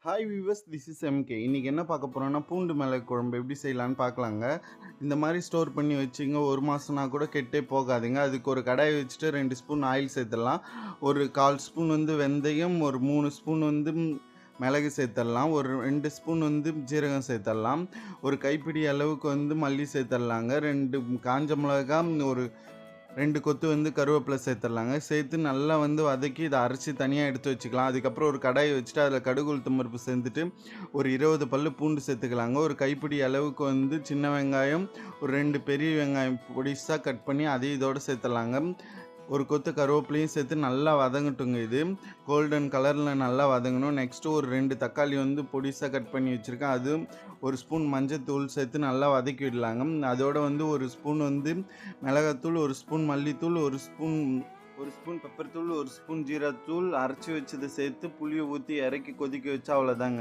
Hi viewers, this is MK. இன்னைக்கு என்ன பார்க்க போறோம்னா, பூண்டு மிளகு குழம்பு எப்படி செய்யலான்னு பார்க்கலாங்க. இந்த மாதிரி ஸ்டோர் பண்ணி வச்சிங்க, 1 மாசம்னா கூட கெட்டே போகாதுங்க. அதுக்கு ஒரு கடாய் வச்சுட்டு 2 ஸ்பூன் ஆயில் சேர்த்துடலாம். ஒரு 1/4 ஸ்பூன் வெந்தயம், ஒரு 3 ஸ்பூன் மிளகு சேர்த்துடலாம். ஒரு 2 ஸ்பூன் ஜீரகம் சேர்த்துடலாம். ஒரு கைப்பிடி அளவுக்கு மல்லி சேர்த்துடலாங்க. 2 காஞ்ச மிளகா, ஒரு 2 கொத்து கருவேப்பிலை சேர்த்துடலாங்க. சேர்த்து நல்லா வதக்கி இதை அரைச்சி தனியாக எடுத்து வச்சுக்கலாம். அதுக்கப்புறம் ஒரு கடாயை வச்சுட்டு அதில் கடுகு உளுத்தம் பருப்பு சேர்த்துட்டு ஒரு 20 பல்லு பூண்டு சேர்த்துக்கலாங்க. ஒரு கைப்பிடி அளவுக்கு சின்ன வெங்காயம், ஒரு 2 பெரிய வெங்காயம் பொடிசாக கட் பண்ணி அதையும் இதோடு சேர்த்துடலாங்க. ஒரு கொத்து கருவேப்பிலையும் சேர்த்து நல்லா வதங்கட்டுங்க. இது கோல்டன் கலரில் நல்லா வதங்கணும். நெக்ஸ்ட்டு ஒரு 2 தக்காளி பொடிசாக கட் பண்ணி வச்சுருக்கேன். அது ஒரு ஸ்பூன் மஞ்சத்தூள் சேர்த்து நல்லா வதக்கி விடலாங்க. அதோட ஒரு ஸ்பூன் மிளகாத்தூள், ஒரு ஸ்பூன் மல்லித்தூள், ஒரு ஸ்பூன் பெப்பர் தூள், ஒரு ஸ்பூன் ஜீராத்தூள், அரைச்சி வச்சதை சேர்த்து புளியை ஊற்றி இறக்கி கொதிக்க வச்சா அவ்வளோதாங்க.